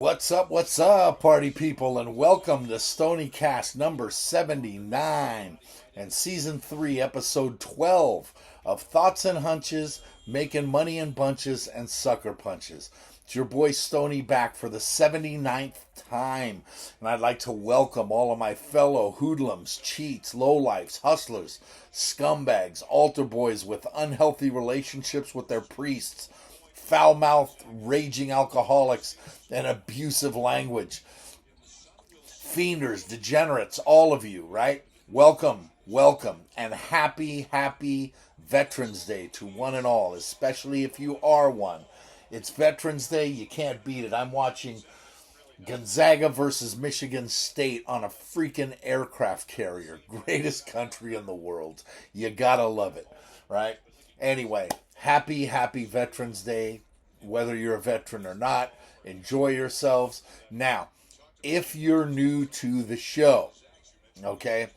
What's up, party people, and welcome to Stoniecast number 79 and season 3, episode 12 of Thoughts and Hunches, Making Money in Bunches and Sucker Punches. It's your boy Stony back for the 79th time, and I'd like to welcome all of my fellow hoodlums, cheats, lowlifes, hustlers, scumbags, altar boys with unhealthy relationships with their priests, foul-mouthed, raging alcoholics, and abusive language. Fienders, degenerates, all of you, right? Welcome, and happy Veterans Day to one and all, especially if you are one. It's Veterans Day, you can't beat it. I'm watching Gonzaga versus Michigan State on a freaking aircraft carrier. Greatest country in the world. You gotta love it, right? Anyway, happy Veterans Day, whether you're a veteran or not. Enjoy yourselves. Now, if you're new to the show, okay,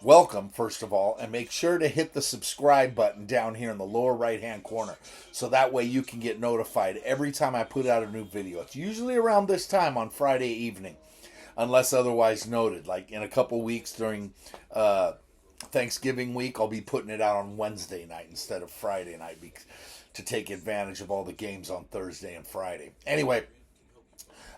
welcome first of all, and make sure to hit the subscribe button down here in the lower right hand corner, so that way you can get notified every time I put out a new video. It's usually around this time on Friday evening, unless otherwise noted. Like in a couple weeks during Thanksgiving week, I'll be putting it out on Wednesday night instead of Friday night to take advantage of all the games on Thursday and Friday. Anyway,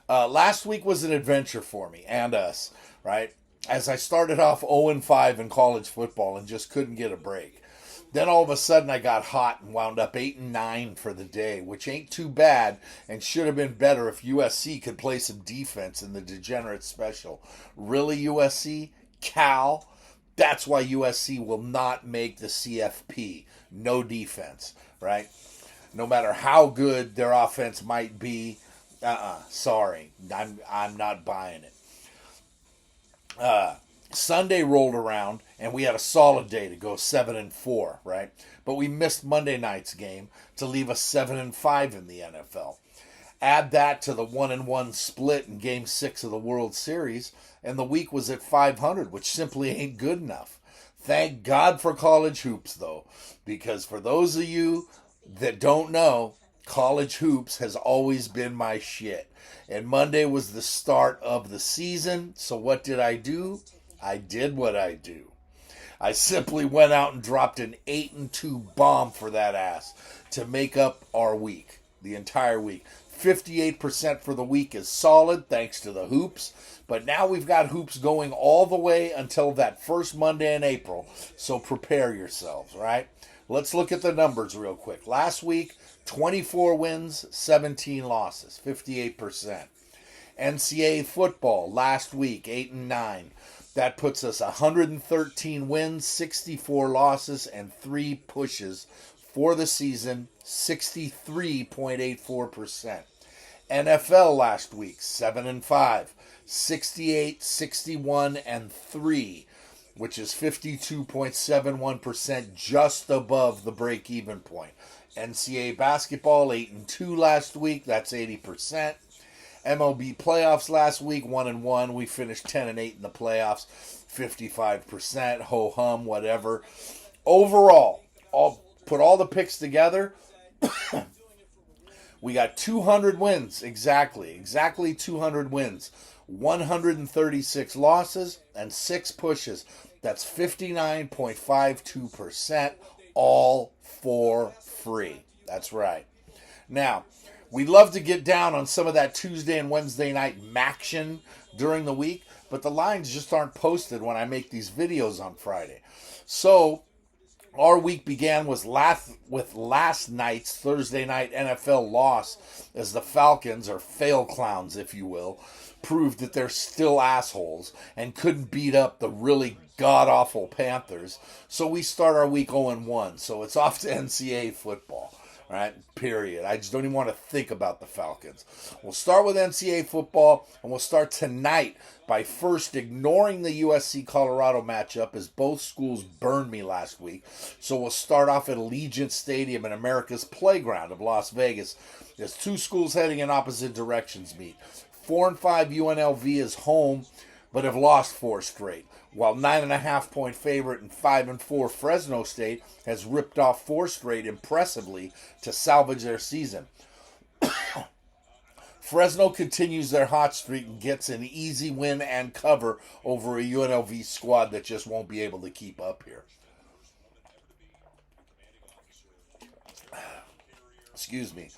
last week was an adventure for me and us, right? As I started off 0-5 in college football and just couldn't get a break. Then all of a sudden I got hot and wound up 8-9 for the day, which ain't too bad and should have been better if USC could play some defense in the degenerate special. Really, USC? Cal? That's why USC will not make the CFP. No defense, right? No matter how good their offense might be, sorry, I'm not buying it. Sunday rolled around and we had a solid day to go 7-4, right? But we missed Monday night's game to leave us 7-5 in the NFL. Add that to the 1-1 split in Game 6 of the World Series, and the week was at 500, which simply ain't good enough. Thank God for college hoops, though, because for those of you that don't know, college hoops has always been my shit. And Monday was the start of the season, so what did I do? I did what I do. I simply went out and dropped an 8-2 bomb for that ass to make up our week, the entire week. 58% for the week is solid, thanks to the hoops. But now we've got hoops going all the way until that first Monday in April. So prepare yourselves, right? Let's look at the numbers real quick. Last week, 24 wins, 17 losses, 58%. NCAA football, last week, 8-9. That puts us 113 wins, 64 losses, and 3 pushes for the season, 63.84%. NFL last week, 7-5, 68, 61, and 3, which is 52.71%, just above the break-even point. NCAA basketball, 8-2 last week, that's 80%. MLB playoffs last week, 1-1. We finished 10-8 in the playoffs, 55%, ho-hum, whatever. Overall, I'll put all the picks together. We got 200 wins, exactly 200 wins, 136 losses, and 6 pushes. That's 59.52%, all for free. That's right. Now, we'd love to get down on some of that Tuesday and Wednesday night maction during the week, but the lines just aren't posted when I make these videos on Friday. So, our week began with last night's Thursday night NFL loss as the Falcons, or fail clowns if you will, proved that they're still assholes and couldn't beat up the really god-awful Panthers. So we start our week 0-1. So it's off to NCAA football. Right? Period. I just don't even want to think about the Falcons. We'll start with NCAA football, and we'll start tonight by first ignoring the USC-Colorado matchup, as both schools burned me last week. So we'll start off at Allegiant Stadium in America's Playground of Las Vegas, as two schools heading in opposite directions meet. 4-5 UNLV is home, but have lost 4 straight, while 9.5-point favorite and 5-4 Fresno State has ripped off 4 straight impressively to salvage their season. Fresno continues their hot streak and gets an easy win and cover over a UNLV squad that just won't be able to keep up here. Excuse me.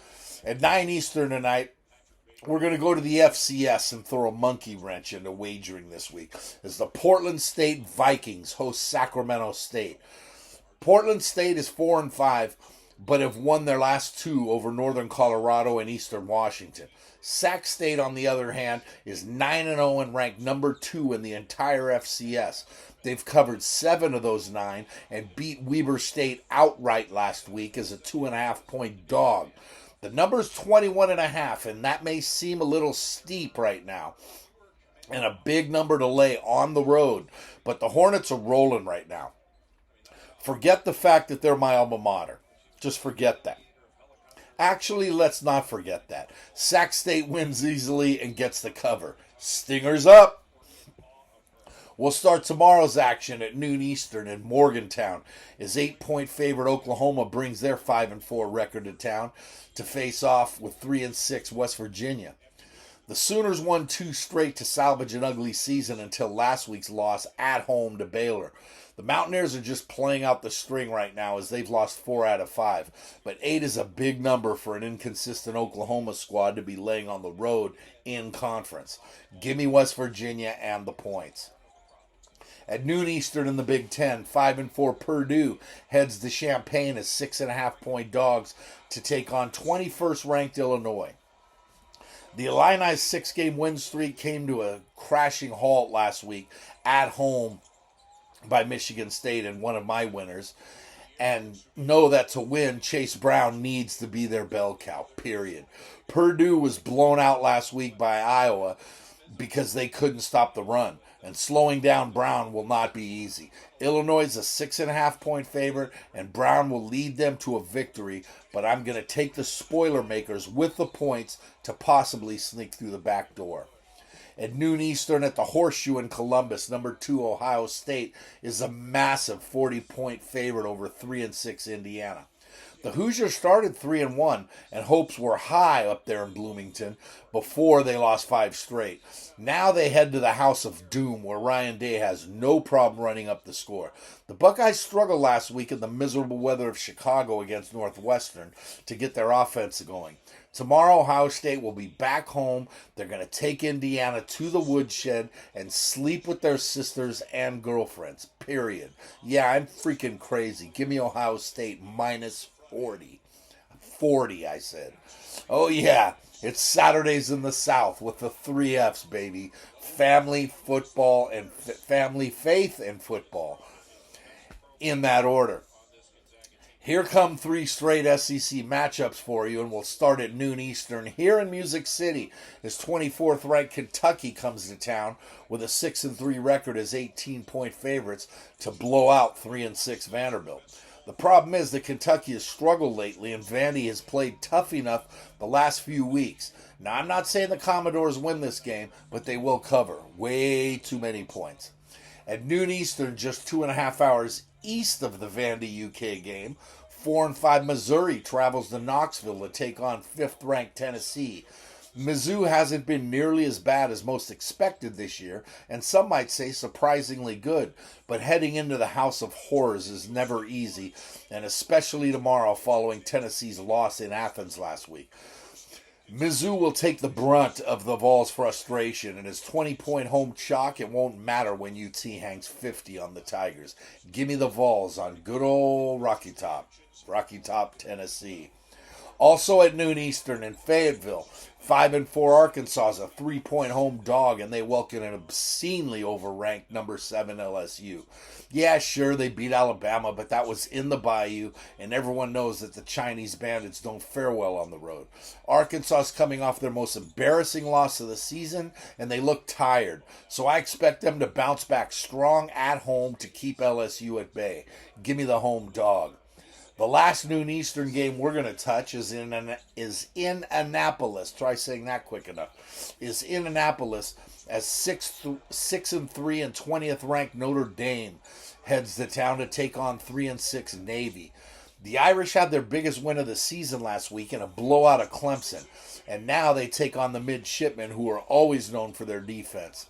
At 9 Eastern tonight, we're going to go to the FCS and throw a monkey wrench into wagering this week as the Portland State Vikings host Sacramento State. Portland State is 4-5, but have won their last two over Northern Colorado and Eastern Washington. Sac State, on the other hand, is 9-0 and ranked number 2 in the entire FCS. They've covered 7 of those 9 and beat Weber State outright last week as a 2.5-point dog. The number's 21.5, and that may seem a little steep right now, and a big number to lay on the road, but the Hornets are rolling right now. Forget the fact that they're my alma mater. Just forget that. Actually, let's not forget that. Sac State wins easily and gets the cover. Stingers up! We'll start tomorrow's action at noon Eastern in Morgantown as 8-point favorite Oklahoma brings their 5-4 record to town to face off with 3-6 West Virginia. The Sooners won 2 straight to salvage an ugly season until last week's loss at home to Baylor. The Mountaineers are just playing out the string right now as they've lost 4 out of 5. But 8 is a big number for an inconsistent Oklahoma squad to be laying on the road in conference. Give me West Virginia and the points. At noon Eastern in the Big Ten, 5-4 Purdue heads to Champaign as 6.5-point dogs to take on 21st ranked Illinois. The Illini's 6-game win streak came to a crashing halt last week at home by Michigan State and one of my winners. And know that to win, Chase Brown needs to be their bell cow, period. Purdue was blown out last week by Iowa because they couldn't stop the run. And slowing down Brown will not be easy. Illinois is a 6.5-point favorite, and Brown will lead them to a victory. But I'm going to take the spoiler makers with the points to possibly sneak through the back door. At noon Eastern at the Horseshoe in Columbus, number 2 Ohio State is a massive 40-point favorite over 3-6 Indiana. The Hoosiers started 3-1, and hopes were high up there in Bloomington before they lost 5 straight. Now they head to the House of Doom, where Ryan Day has no problem running up the score. The Buckeyes struggled last week in the miserable weather of Chicago against Northwestern to get their offense going. Tomorrow, Ohio State will be back home. They're going to take Indiana to the woodshed and sleep with their sisters and girlfriends, period. Yeah, I'm freaking crazy. Give me Ohio State minus 40. 40, I said. Oh, yeah. It's Saturdays in the South with the 3 F's, baby. Family, football, and family, faith, and football. In that order. Here come 3 straight SEC matchups for you, and we'll start at noon Eastern here in Music City as 24th-ranked Kentucky comes to town with a 6-3 record as 18-point favorites to blow out 3-6 Vanderbilt. The problem is that Kentucky has struggled lately, and Vandy has played tough enough the last few weeks. Now, I'm not saying the Commodores win this game, but they will cover. Way too many points. At noon Eastern, just 2.5 hours east of the Vandy UK game, 4-5 Missouri travels to Knoxville to take on 5th-ranked Tennessee. Mizzou hasn't been nearly as bad as most expected this year, and some might say surprisingly good, but heading into the House of Horrors is never easy, and especially tomorrow following Tennessee's loss in Athens last week. Mizzou will take the brunt of the Vols' frustration, and his 20-point home chalk, it won't matter when UT hangs 50 on the Tigers. Give me the Vols on good old Rocky Top, Tennessee. Also at noon Eastern in Fayetteville, 5-4 Arkansas is a 3-point home dog, and they welcome an obscenely overranked number 7 LSU. Yeah, sure, they beat Alabama, but that was in the Bayou, and everyone knows that the Chinese Bandits don't fare well on the road. Arkansas is coming off their most embarrassing loss of the season, and they look tired. So I expect them to bounce back strong at home to keep LSU at bay. Give me the home dog. The last noon Eastern game we're going to touch is in Annapolis. Try saying that quick enough. Is in Annapolis as 6-3 and 20th ranked Notre Dame heads to town to take on 3-6 Navy. The Irish had their biggest win of the season last week in a blowout of Clemson. and now they take on the midshipmen, who are always known for their defense.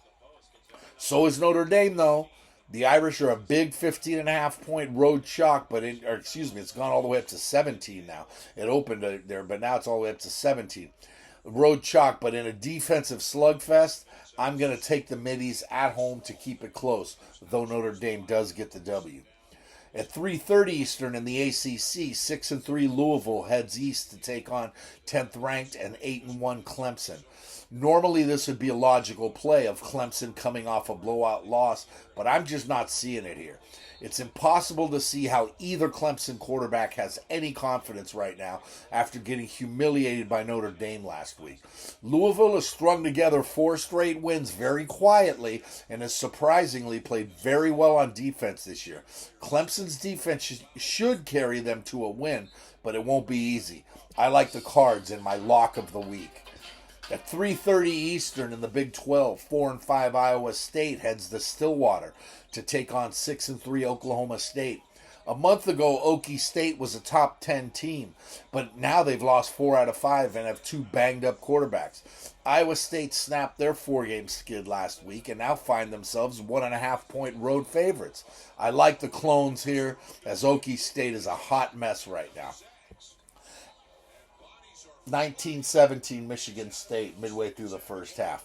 So is Notre Dame, though. The Irish are a big 15.5-point road chalk, it's gone all the way up to 17 now. It opened there, but now it's all the way up to 17. Road chalk, but in a defensive slugfest, I'm going to take the Middies at home to keep it close, though Notre Dame does get the W. At 3:30 Eastern in the ACC, 6-3 Louisville heads east to take on 10th ranked and 8-1 Clemson. Normally this would be a logical play of Clemson coming off a blowout loss, but I'm just not seeing it here. It's impossible to see how either Clemson quarterback has any confidence right now after getting humiliated by Notre Dame last week. Louisville has strung together 4 straight wins very quietly and has surprisingly played very well on defense this year. Clemson's defense should carry them to a win, but it won't be easy. I like the Cards in my lock of the week. At 3:30 Eastern in the Big 12, 4-5 Iowa State heads to Stillwater to take on 6-3 Oklahoma State. A month ago, Okie State was a top 10 team, but now they've lost 4 out of 5 and have 2 banged-up quarterbacks. Iowa State snapped their 4-game skid last week and now find themselves 1.5-point road favorites. I like the Clones here, as Okie State is a hot mess right now. 1917 Michigan State midway through the first half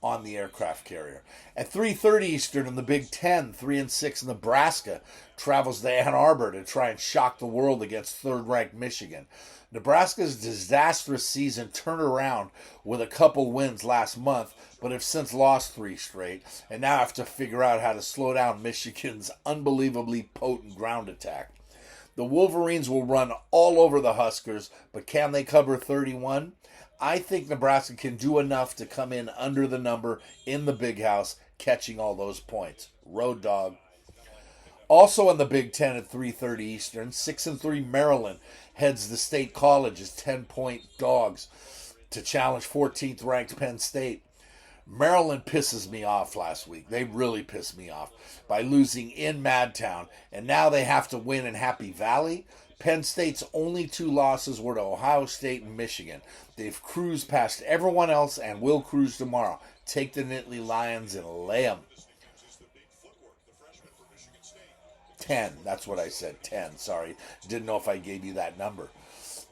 on the aircraft carrier. At 3:30 Eastern in the Big 10, 3-6 Nebraska travels to Ann Arbor to try and shock the world against third-ranked Michigan. Nebraska's disastrous season turned around with a couple wins last month, but have since lost 3 straight, and now have to figure out how to slow down Michigan's unbelievably potent ground attack. The Wolverines will run all over the Huskers, but can they cover 31? I think Nebraska can do enough to come in under the number in the Big House, catching all those points. Road Dog. Also in the Big Ten at 3:30 Eastern, 6-3 Maryland heads the State College as 10-point dogs to challenge 14th ranked Penn State. Maryland pisses me off last week. They really pissed me off by losing in Madtown, and now they have to win in Happy Valley. Penn State's only 2 losses were to Ohio State and Michigan. They've cruised past everyone else and will cruise tomorrow. Take the Nittany Lions and lay them. 10. That's what I said. 10. Sorry. Didn't know if I gave you that number.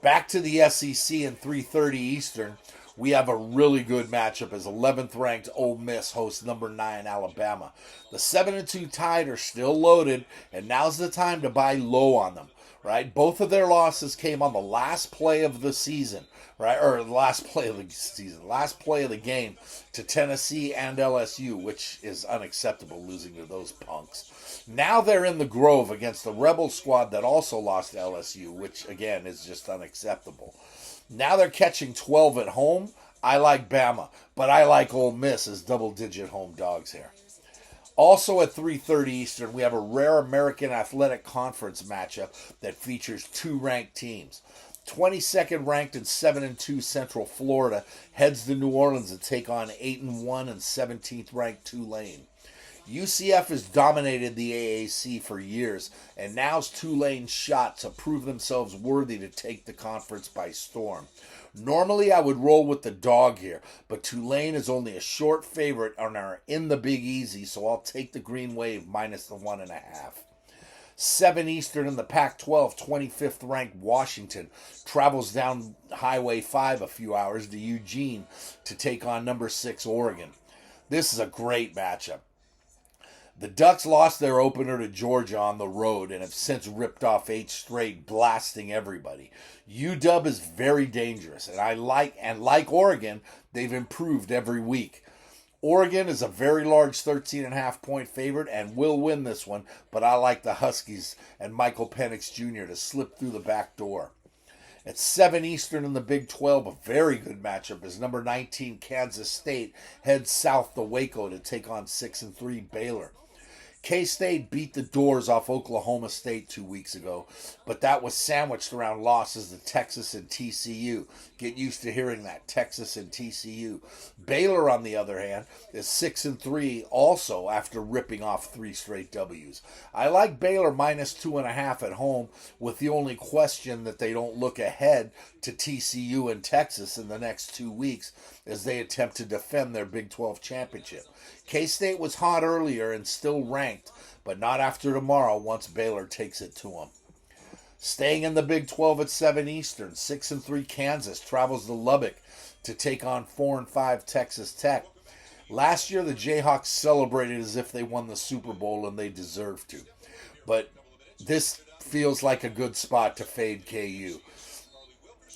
Back to the SEC in 3:30 Eastern. We have a really good matchup as 11th ranked Ole Miss hosts number 9 Alabama. The 7-2 Tide are still loaded, and now's the time to buy low on them, right? Both of their losses came on the last play of the season, right? Or last play of the game to Tennessee and LSU, which is unacceptable, losing to those punks. Now they're in the Grove against the Rebel squad that also lost to LSU, which again is just unacceptable. Now they're catching 12 at home. I like Bama, but I like Ole Miss as double-digit home dogs here. Also at 3:30 Eastern, we have a rare American Athletic Conference matchup that features 2 ranked teams. 22nd ranked and 7-2 Central Florida heads to New Orleans to take on 8-1 and 17th ranked Tulane. UCF has dominated the AAC for years, and now's Tulane's shot to prove themselves worthy to take the conference by storm. Normally, I would roll with the dog here, but Tulane is only a short favorite and are in the Big Easy, so I'll take the Green Wave minus the 1.5. 7 Eastern in the Pac-12, 25th ranked Washington travels down Highway 5 a few hours to Eugene to take on number 6 Oregon. This is a great matchup. The Ducks lost their opener to Georgia on the road and have since ripped off 8 straight, blasting everybody. UW is very dangerous, and like Oregon, they've improved every week. Oregon is a very large 13.5-point favorite and will win this one, but I like the Huskies and Michael Penix Jr. to slip through the back door. At 7 Eastern in the Big 12, a very good matchup as number 19 Kansas State heads south to Waco to take on 6-3 Baylor. K-State beat the doors off Oklahoma State 2 weeks ago, but that was sandwiched around losses to Texas and TCU. Get used to hearing that, Texas and TCU. Baylor, on the other hand, is 6-3 also after ripping off 3 straight W's. I like Baylor minus 2.5 at home, with the only question that they don't look ahead to TCU and Texas in the next 2 weeks as they attempt to defend their Big 12 championship. K-State was hot earlier and still ranked, but not after tomorrow once Baylor takes it to them. Staying in the Big 12 at 7 Eastern, 6-3 Kansas travels to Lubbock to take on 4-5 Texas Tech. Last year, the Jayhawks celebrated as if they won the Super Bowl, and they deserved to. But this feels like a good spot to fade KU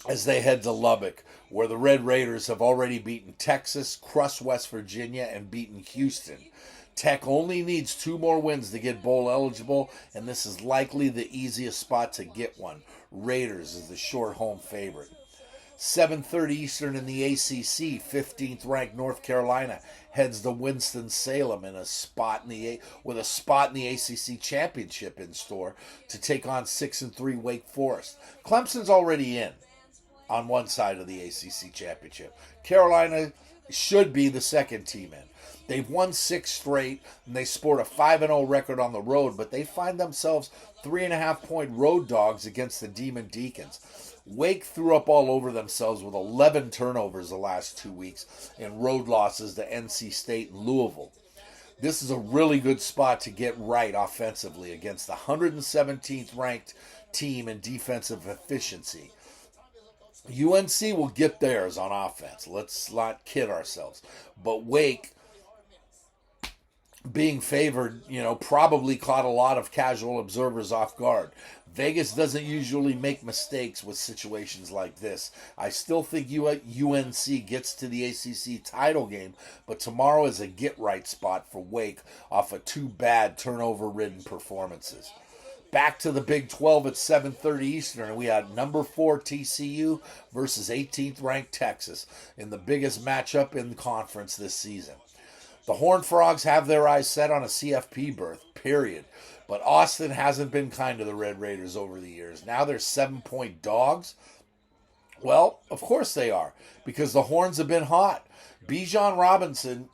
as they head to Lubbock, where the Red Raiders have already beaten Texas, crushed West Virginia, and beaten Houston. Tech only needs 2 more wins to get bowl eligible, and this is likely the easiest spot to get one. Raiders is the short home favorite. 7:30 Eastern in the ACC, 15th ranked North Carolina heads to Winston-Salem with a spot in the ACC championship in store to take on 6-3 Wake Forest. Clemson's already in on one side of the ACC championship. Carolina should be the second team in. They've won 6 straight, and they sport a 5-0 record on the road, but they find themselves 3.5-point road dogs against the Demon Deacons. Wake threw up all over themselves with 11 turnovers the last 2 weeks and road losses to NC State and Louisville. This is a really good spot to get right offensively against the 117th ranked team in defensive efficiency. UNC will get theirs on offense. Let's not kid ourselves. But Wake, being favored, probably caught a lot of casual observers off guard. Vegas doesn't usually make mistakes with situations like this. I still think UNC gets to the ACC title game, but tomorrow is a get-right spot for Wake off of 2 bad turnover-ridden performances. Back to the Big 12 at 7:30 Eastern, and we had number 4 TCU versus 18th ranked Texas in the biggest matchup in the conference this season. The Horned Frogs have their eyes set on a CFP berth, period. But Austin hasn't been kind to the Red Raiders over the years. Now they're 7-point dogs. Well, of course they are, because the Horns have been hot. Bijan Robinson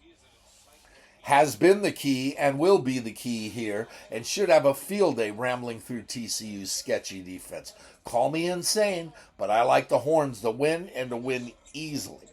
has been the key and will be the key here and should have a field day rambling through TCU's sketchy defense. Call me insane, but I like the Horns to win and to win easily.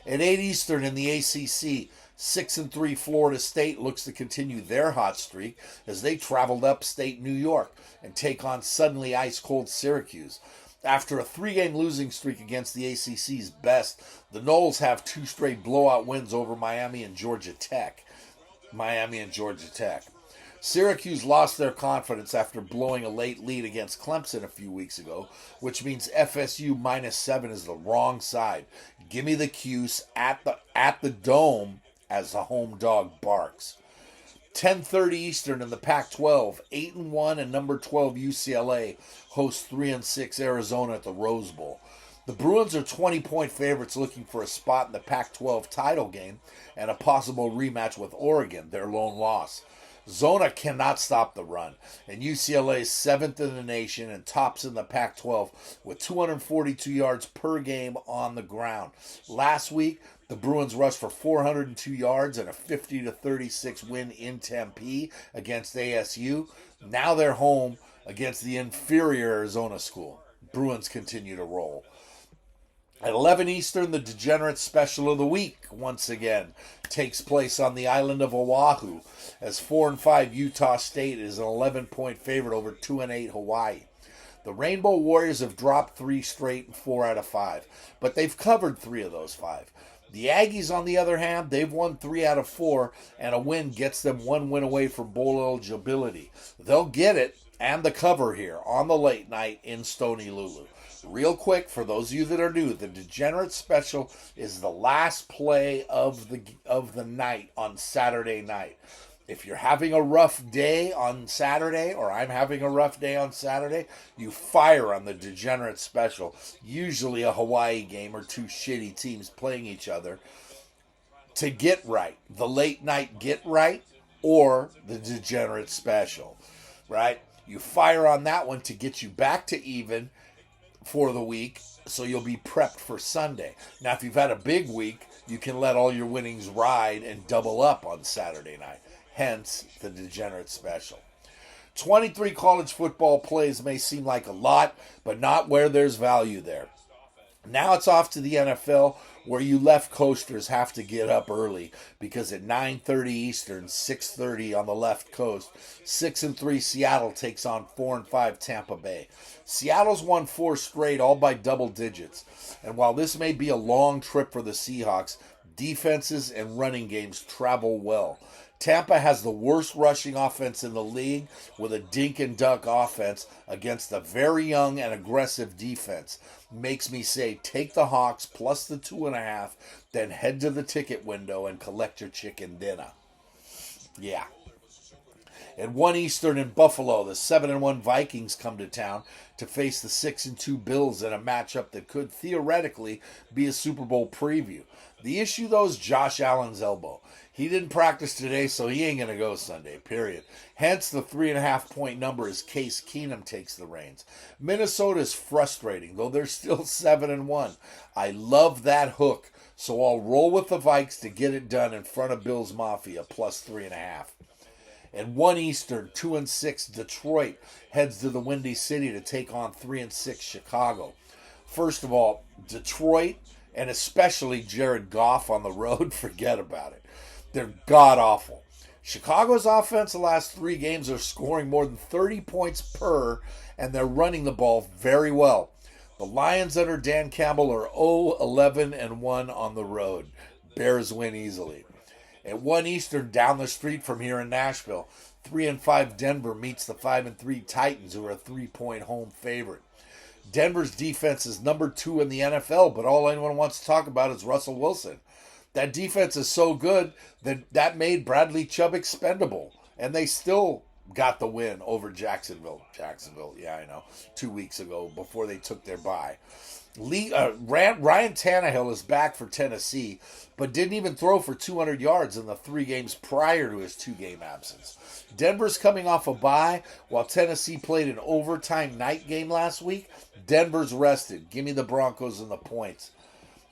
At 8 Eastern in the ACC, 6-3 Florida State looks to continue their hot streak as they traveled upstate New York and take on suddenly ice-cold Syracuse. After a 3-game losing streak against the ACC's best, the Noles have 2 straight blowout wins over Miami and Georgia Tech. Syracuse lost their confidence after blowing a late lead against Clemson a few weeks ago, which means FSU -7 is the wrong side. Give me the Cuse at the Dome as the home dog barks. 10:30 Eastern in the Pac-12, 8-1 and number 12 UCLA hosts 3-6 Arizona at the Rose Bowl. The Bruins are 20-point favorites looking for a spot in the Pac-12 title game and a possible rematch with Oregon, their lone loss. Zona cannot stop the run, and UCLA is 7th in the nation and tops in the Pac-12 with 242 yards per game on the ground. Last week, the Bruins rushed for 402 yards and a 50-36 win in Tempe against ASU. Now they're home against the inferior Arizona school. Bruins continue to roll. At 11 Eastern, the Degenerate Special of the Week, once again, takes place on the island of Oahu, as 4-5 Utah State is an 11-point favorite over 2-8 Hawaii. The Rainbow Warriors have dropped 3 straight and 4 out of 5, but they've covered 3 of those 5. The Aggies, on the other hand, they've won 3 out of 4, and a win gets them 1 win away from bowl eligibility. They'll get it and the cover here on the late night in Stony Lulu. Real quick, for those of you that are new, the Degenerate Special is the last play of the night on Saturday night. If you're having a rough day on Saturday, or I'm having a rough day on Saturday, you fire on the Degenerate Special. Usually a Hawaii game or 2 shitty teams playing each other to get right. The late night get right or the degenerate special, right? You fire on that one to get you back to even for the week, so you'll be prepped for Sunday. Now, if you've had a big week, you can let all your winnings ride and double up on Saturday night. Hence, the degenerate special. 23 college football plays may seem like a lot, but not where there's value there. Now it's off to the NFL, where you left coasters have to get up early, because at 9:30 Eastern, 6:30 on the left coast, 6-3 Seattle takes on 4-5 Tampa Bay. Seattle's won 4 straight, all by double digits. And while this may be a long trip for the Seahawks, defenses and running games travel well. Tampa has the worst rushing offense in the league, with a dink and dunk offense against a very young and aggressive defense. Makes me say, take the Hawks plus the 2.5, then head to the ticket window and collect your chicken dinner. Yeah. At 1 Eastern in Buffalo, the 7-1 Vikings come to town to face the 6-2 Bills in a matchup that could theoretically be a Super Bowl preview. The issue, though, is Josh Allen's elbow. He didn't practice today, so he ain't going to go Sunday, period. Hence, the 3.5-point number as Case Keenum takes the reins. Minnesota is frustrating, though they're still 7-1. I love that hook, so I'll roll with the Vikes to get it done in front of Bills Mafia, plus 3.5. At 1 Eastern, 2-6 Detroit heads to the Windy City to take on 3-6 Chicago. First of all, Detroit, and especially Jared Goff on the road, forget about it. They're god-awful. Chicago's offense the last 3 games are scoring more than 30 points per, and they're running the ball very well. The Lions under Dan Campbell are 0-11-1 on the road. Bears win easily. At 1 Eastern, down the street from here in Nashville, 3-5 Denver meets the 5-3 Titans, who are a 3-point home favorite. Denver's defense is number 2 in the NFL, but all anyone wants to talk about is Russell Wilson. That defense is so good that made Bradley Chubb expendable, and they still got the win over Jacksonville. Yeah, I know, 2 weeks ago before they took their bye. Ryan Tannehill is back for Tennessee, but didn't even throw for 200 yards in the 3 games prior to his 2-game absence. Denver's coming off a bye, while Tennessee played an overtime night game last week. Denver's rested. Give me the Broncos and the points.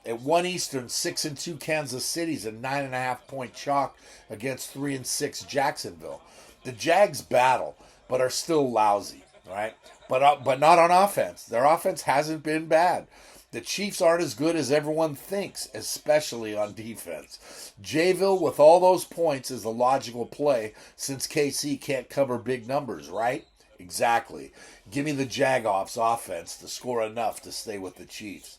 At 1 Eastern, 6-2 Kansas City's a 9.5-point chalk against 3-6 Jacksonville. The Jags battle, but are still lousy, right? But not on offense. Their offense hasn't been bad. The Chiefs aren't as good as everyone thinks, especially on defense. Jayville with all those points is the logical play, since KC can't cover big numbers, right? Exactly. Give me the Jagoffs offense to score enough to stay with the Chiefs.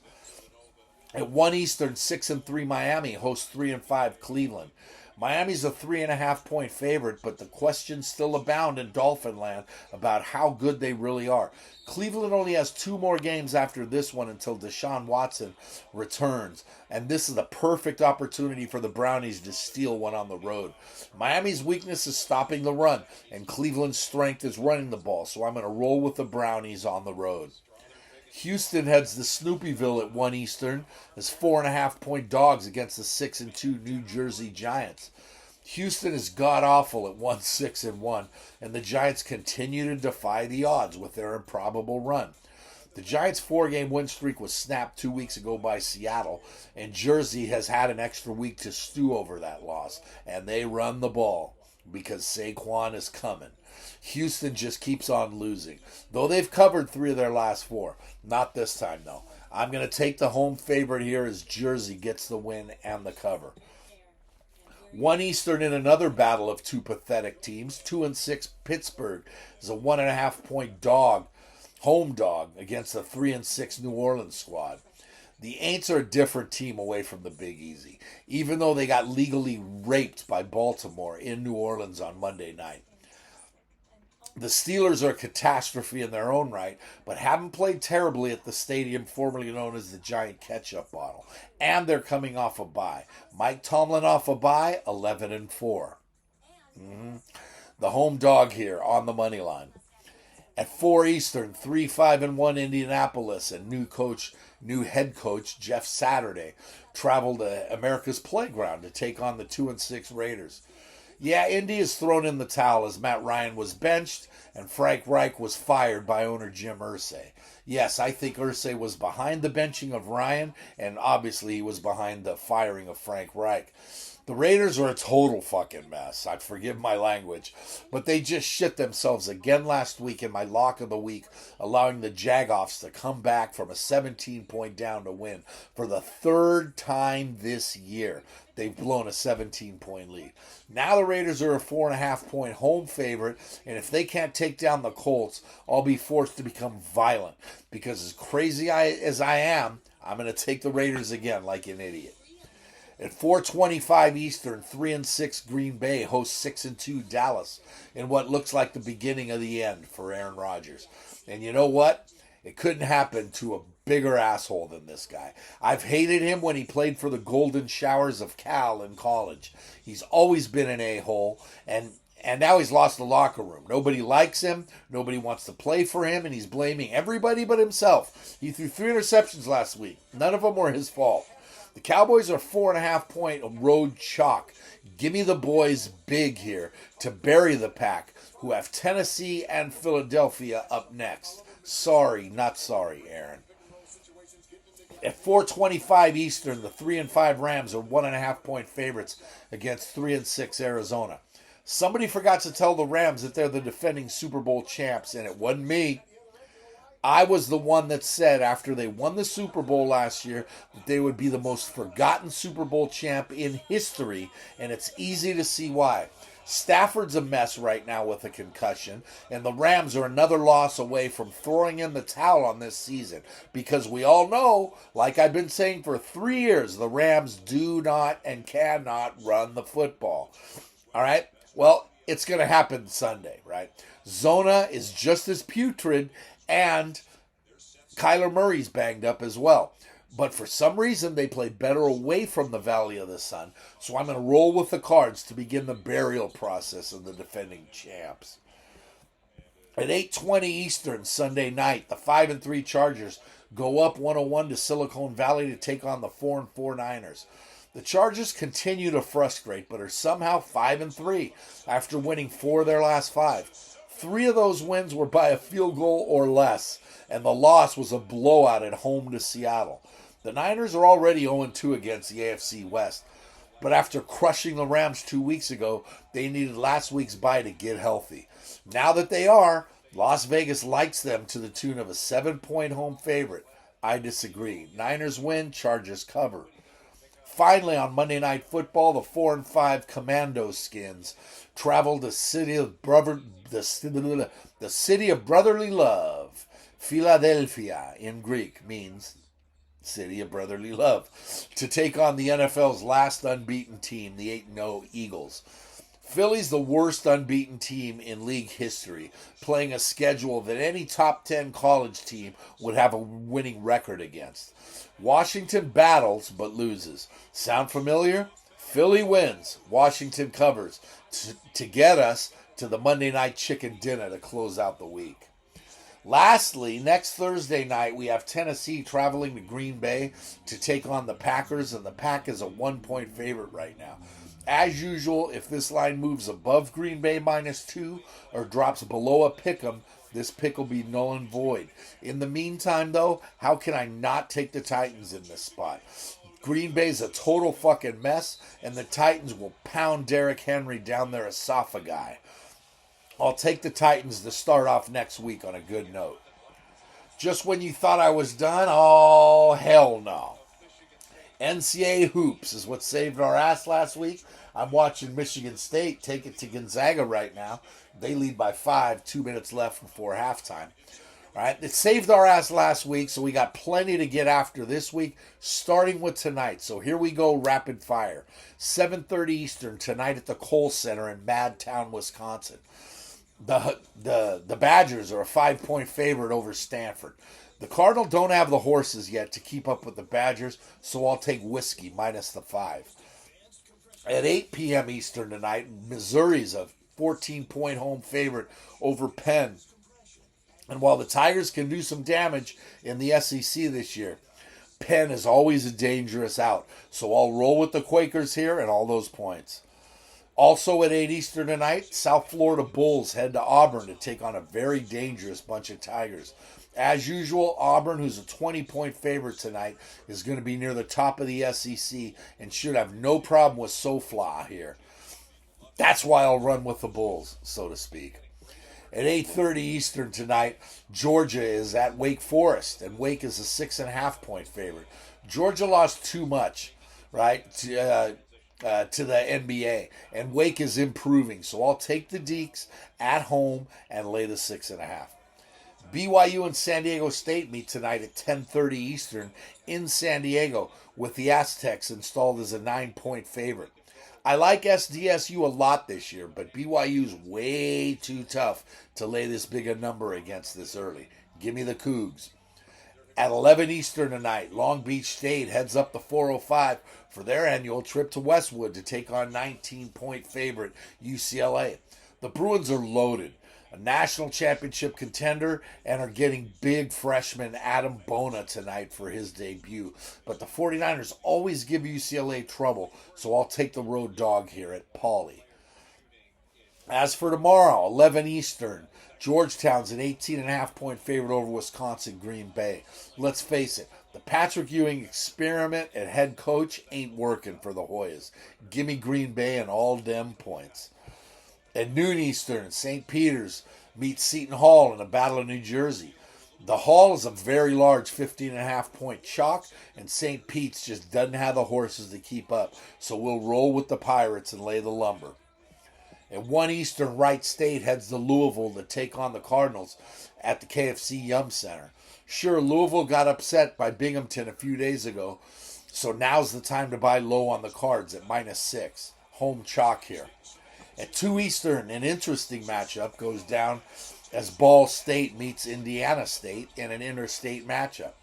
At 1 Eastern, 6-3 Miami hosts 3-5 Cleveland. Miami's a 3.5-point favorite, but the questions still abound in Dolphin land about how good they really are. Cleveland only has 2 more games after this one until Deshaun Watson returns, and this is the perfect opportunity for the Brownies to steal one on the road. Miami's weakness is stopping the run, and Cleveland's strength is running the ball, so I'm going to roll with the Brownies on the road. Houston heads to Snoopyville at 1 Eastern as 4.5-point dogs against the 6-2 New Jersey Giants. Houston is god-awful at 1-6-1, and the Giants continue to defy the odds with their improbable run. The Giants' 4-game win streak was snapped 2 weeks ago by Seattle, and Jersey has had an extra week to stew over that loss, and they run the ball because Saquon is coming. Houston just keeps on losing, though they've covered 3 of their last 4. Not this time, though. I'm going to take the home favorite here as Jersey gets the win and the cover. 1 Eastern in another battle of 2 pathetic teams, 2-6 Pittsburgh is a 1.5-point dog, home dog, against the 3-6 New Orleans squad. The Aints are a different team away from the Big Easy, even though they got legally raped by Baltimore in New Orleans on Monday night. The Steelers are a catastrophe in their own right, but haven't played terribly at the stadium formerly known as the Giant Ketchup Bottle. And they're coming off a bye. Mike Tomlin off a bye, 11-4. The home dog here on the money line. At 4 Eastern, 3-5-1 Indianapolis, and new head coach Jeff Saturday traveled to America's Playground to take on the 2-6 Raiders. Yeah, Indy has thrown in the towel as Matt Ryan was benched and Frank Reich was fired by owner Jim Irsay. Yes, I think Irsay was behind the benching of Ryan, and obviously he was behind the firing of Frank Reich. The Raiders are a total fucking mess. I forgive my language. But they just shit themselves again last week in my lock of the week, allowing the Jagoffs to come back from a 17-point down to win for the third time this year. They've blown a 17-point lead. Now the Raiders are a 4.5-point home favorite, and if they can't take down the Colts, I'll be forced to become violent. Because as crazy as I am, I'm going to take the Raiders again like an idiot. At 4:25 Eastern, 3-6 Green Bay hosts 6-2 Dallas in what looks like the beginning of the end for Aaron Rodgers. And you know what? It couldn't happen to a bigger asshole than this guy. I've hated him when he played for the Golden Showers of Cal in college. He's always been an a-hole, and now he's lost the locker room. Nobody likes him. Nobody wants to play for him, and he's blaming everybody but himself. He threw 3 interceptions last week. None of them were his fault. The Cowboys are 4.5-point road chalk. Give me the boys big here to bury the Pack, who have Tennessee and Philadelphia up next. Sorry, not sorry, Aaron. At 4:25 Eastern, the 3-5 Rams are 1.5-point favorites against 3-6 Arizona. Somebody forgot to tell the Rams that they're the defending Super Bowl champs, and it wasn't me. I was the one that said after they won the Super Bowl last year that they would be the most forgotten Super Bowl champ in history, and it's easy to see why. Stafford's a mess right now with a concussion, and the Rams are another loss away from throwing in the towel on this season because we all know, like I've been saying for 3 years, the Rams do not and cannot run the football. All right? Well, it's going to happen Sunday, right? Zona is just as putrid, and Kyler Murray's banged up as well. But for some reason, they play better away from the Valley of the Sun. So I'm going to roll with the Cards to begin the burial process of the defending champs. At 8:20 Eastern Sunday night, the 5-3 Chargers go up 101 to Silicon Valley to take on the 4-4 Niners. The Chargers continue to frustrate, but are somehow 5-3 after winning 4 of their last 5. 3 of those wins were by a field goal or less, and the loss was a blowout at home to Seattle. The Niners are already 0-2 against the AFC West, but after crushing the Rams 2 weeks ago, they needed last week's bye to get healthy. Now that they are, Las Vegas likes them to the tune of a 7-point home favorite. I disagree. Niners win, Chargers cover. Finally, on Monday Night Football, the 4-5 Commando Skins travel to the city of brotherly love. Philadelphia in Greek means city of brotherly love, to take on the NFL's last unbeaten team, the 8-0 Eagles. Philly's the worst unbeaten team in league history, playing a schedule that any top 10 college team would have a winning record against. Washington battles but loses. Sound familiar? Philly wins. Washington covers to get us to the Monday night chicken dinner to close out the week. Lastly, next Thursday night, we have Tennessee traveling to Green Bay to take on the Packers, and the Pack is a 1-point favorite right now. As usual, if this line moves above Green Bay -2 or drops below a pick'em, this pick will be null and void. In the meantime, though, how can I not take the Titans in this spot? Green Bay's a total fucking mess, and the Titans will pound Derrick Henry down their esophagi. I'll take the Titans to start off next week on a good note. Just when you thought I was done, oh, hell no. NCAA hoops is what saved our ass last week. I'm watching Michigan State take it to Gonzaga right now. They lead by 5, 2 minutes left before halftime. All right, it saved our ass last week, so we got plenty to get after this week, starting with tonight. So here we go, rapid fire. 7:30 Eastern tonight at the Kohl Center in Madtown, Wisconsin. The Badgers are a 5-point favorite over Stanford. The Cardinals don't have the horses yet to keep up with the Badgers, so I'll take whiskey minus the 5. At 8 p.m. Eastern tonight, Missouri's a 14-point home favorite over Penn. And while the Tigers can do some damage in the SEC this year, Penn is always a dangerous out. So I'll roll with the Quakers here and all those points. Also at 8 Eastern tonight, South Florida Bulls head to Auburn to take on a very dangerous bunch of Tigers. As usual, Auburn, who's a 20-point favorite tonight, is going to be near the top of the SEC and should have no problem with SoFla here. That's why I'll run with the Bulls, so to speak. At 8:30 Eastern tonight, Georgia is at Wake Forest, and Wake is a 6.5-point favorite. Georgia lost too much, right, to the NBA, and Wake is improving, so I'll take the Deacs at home and lay the 6.5. BYU and San Diego State meet tonight at 10:30 Eastern in San Diego, with the Aztecs installed as a 9-point favorite. I like SDSU a lot this year, but BYU's way too tough to lay this big a number against this early. Give me the Cougs. At 11 Eastern tonight, Long Beach State heads up the 405 for their annual trip to Westwood to take on 19-point favorite UCLA. The Bruins are loaded, a national championship contender, and are getting big freshman Adam Bona tonight for his debut. But the 49ers always give UCLA trouble, so I'll take the road dog here at Pauley. As for tomorrow, 11 Eastern, Georgetown's an 18.5-point favorite over Wisconsin Green Bay. Let's face it, the Patrick Ewing experiment at head coach ain't working for the Hoyas. Give me Green Bay and all dem points. At noon Eastern, St. Peter's meets Seton Hall in the Battle of New Jersey. The Hall is a very large 15.5-point chalk, and St. Pete's just doesn't have the horses to keep up, so we'll roll with the Pirates and lay the lumber. At 1 Eastern, Wright State heads to Louisville to take on the Cardinals at the KFC Yum Center. Sure, Louisville got upset by Binghamton a few days ago, so now's the time to buy low on the Cards at -6. Home chalk here. At 2 Eastern, an interesting matchup goes down as Ball State meets Indiana State in an interstate matchup.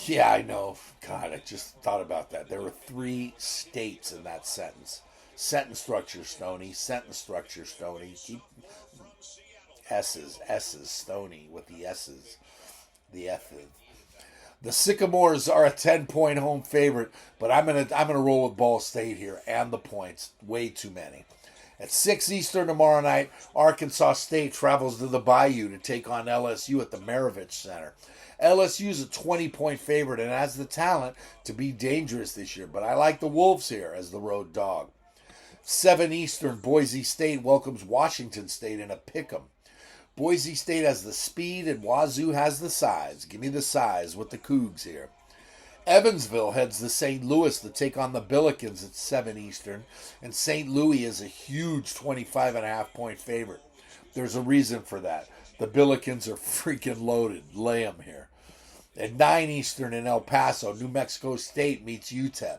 Yeah, I know. God, I just thought about that. There were 3 states in that sentence. Sentence structure, Stony. Sentence structure, Stony. Keep S's, Stony with the S's. The F's. The Sycamores are a 10-point home favorite, but I'm gonna roll with Ball State here and the points. Way too many. At 6 Eastern tomorrow night, Arkansas State travels to the Bayou to take on LSU at the Maravich Center. LSU is a 20-point favorite and has the talent to be dangerous this year, but I like the Wolves here as the road dog. 7 Eastern, Boise State welcomes Washington State in a pick'em. Boise State has the speed and Wazoo has the size. Give me the size with the Cougs here. Evansville heads to St. Louis to take on the Billikens at 7 Eastern, and St. Louis is a huge 25.5-point favorite. There's a reason for that. The Billikens are freaking loaded. Lay them here. At 9 Eastern in El Paso, New Mexico State meets UTEP.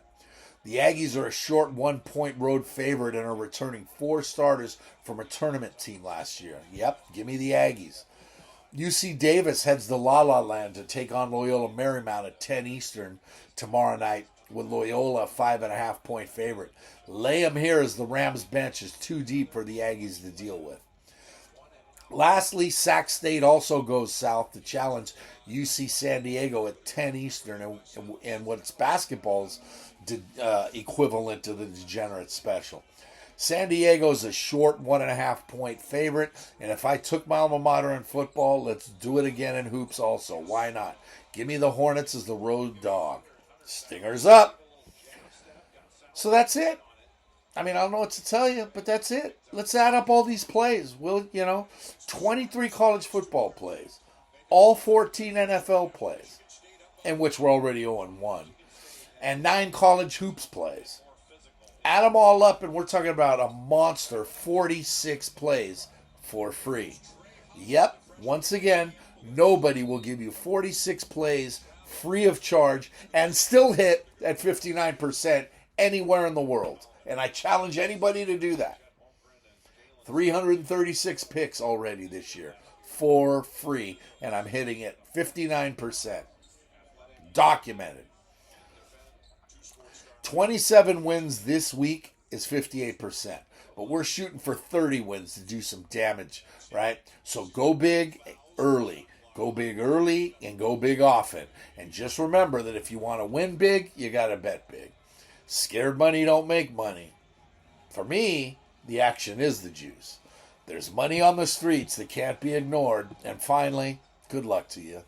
The Aggies are a short 1-point road favorite and are returning 4 starters from a tournament team last year. Yep, give me the Aggies. UC Davis heads to La La Land to take on Loyola Marymount at 10 Eastern tomorrow night, with Loyola a 5.5-point favorite. Lay them here as the Rams bench is too deep for the Aggies to deal with. Lastly, Sac State also goes south to challenge UC San Diego at 10 Eastern and what's basketball's equivalent to the Degenerate Special. San Diego is a short 1.5-point favorite, and if I took my alma mater in football, let's do it again in hoops also. Why not? Give me the Hornets as the road dog. Stingers up. So that's it. I mean, I don't know what to tell you, but that's it. Let's add up all these plays. 23 college football plays, all 14 NFL plays, in which we're already 0-1, and 9 college hoops plays. Add them all up, and we're talking about a monster 46 plays for free. Yep, once again, nobody will give you 46 plays free of charge and still hit at 59% anywhere in the world. And I challenge anybody to do that. 336 picks already this year for free, and I'm hitting it 59%. Documented. 27 wins this week is 58%. But we're shooting for 30 wins to do some damage, right? So go big early. Go big early and go big often. And just remember that if you want to win big, you got to bet big. Scared money don't make money. For me, the action is the juice. There's money on the streets that can't be ignored. And finally, good luck to you.